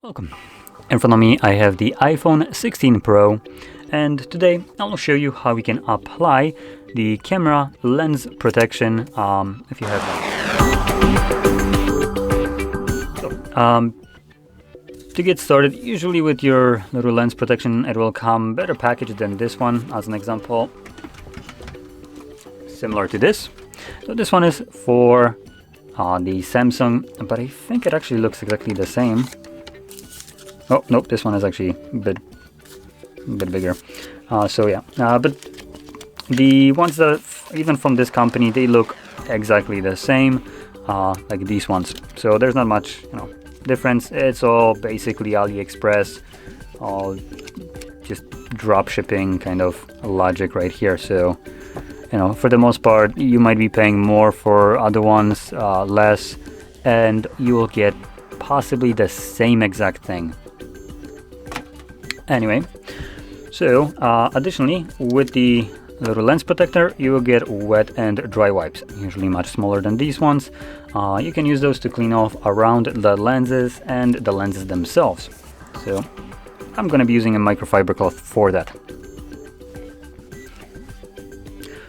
Welcome. In front of me I have the iPhone 16 Pro, and today I'll show you how we can apply the camera lens protection if you have one. So, to get started, usually with your little lens protection it will come better packaged than this one. As an example, similar to this. So this one is for the Samsung, but I think it actually looks exactly the same. Oh, nope, this one is actually a bit bigger. So yeah, but the ones that, even from this company, they look exactly the same, like these ones. So there's not much, difference. It's all basically AliExpress, all just drop shipping kind of logic right here. So, for the most part, you might be paying more for other ones, less, and you will get possibly the same exact thing. Anyway, so additionally, with the little lens protector, you will get wet and dry wipes, usually much smaller than these ones. You can use those to clean off around the lenses and the lenses themselves. So I'm going to be using a microfiber cloth for that.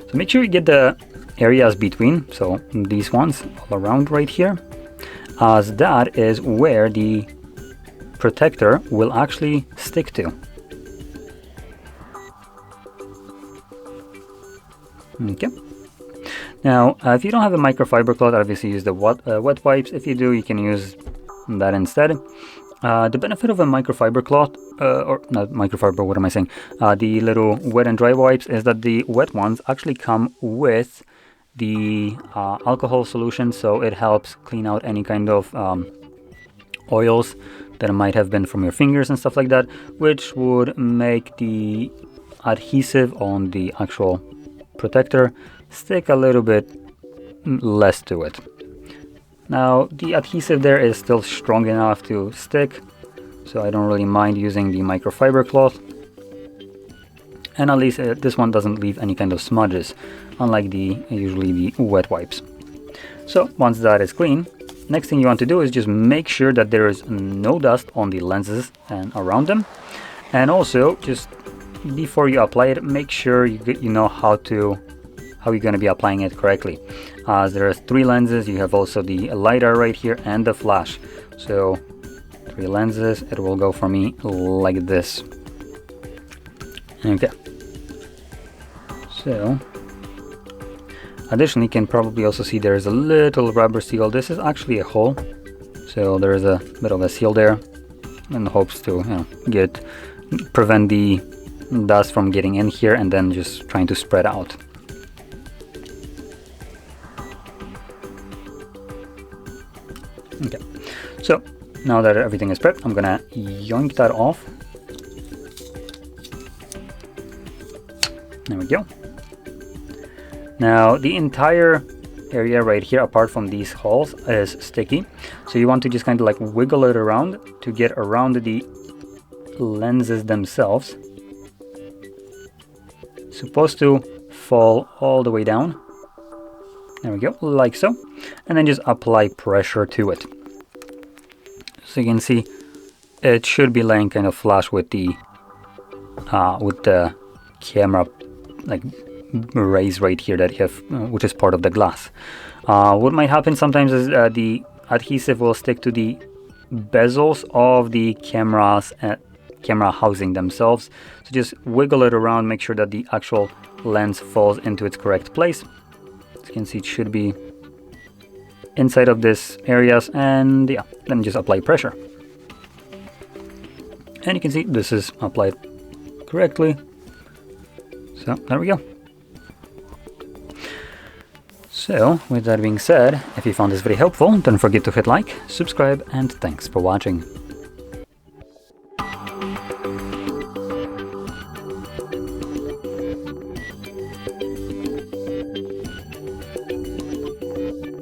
So make sure you get the areas between, so these ones all around right here, as that is where the protector will actually stick to. Okay. Now, if you don't have a microfiber cloth, obviously use the wet wipes. If you do, you can use that instead. The benefit of a microfiber cloth, or not microfiber, what am I saying? The little wet and dry wipes is that the wet ones actually come with the alcohol solution, so it helps clean out any kind of oils that might have been from your fingers and stuff like that, which would make the adhesive on the actual protector stick a little bit less to it. Now, the adhesive there is still strong enough to stick, so I don't really mind using the microfiber cloth. And at least this one doesn't leave any kind of smudges, unlike usually the wet wipes. So once that is clean, next thing you want to do is just make sure that there is no dust on the lenses and around them. And also, just before you apply it, make sure you know how you're going to be applying it correctly. As there are 3 lenses, you have also the LiDAR right here and the flash. So 3 lenses, it will go for me like this. Okay. So additionally, you can probably also see there is a little rubber seal. This is actually a hole, so there is a bit of a seal there, in hopes to prevent the dust from getting in here and then just trying to spread out. Okay, so now that everything is prepped, I'm gonna yoink that off. There we go. Now the entire area right here, apart from these holes, is sticky. So you want to just kind of like wiggle it around to get around the lenses themselves. Supposed to fall all the way down. There we go, like so. And then just apply pressure to it. So you can see it should be laying kind of flush with the camera like rays right here that you have, which is part of the glass. What might happen sometimes is the adhesive will stick to the bezels of the camera housing themselves. So just wiggle it around, make sure that the actual lens falls into its correct place. As you can see, it should be inside of this areas, and yeah, then just apply pressure. And you can see this is applied correctly. So there we go. So with that being said, if you found this very helpful, don't forget to hit like, subscribe, and thanks for watching.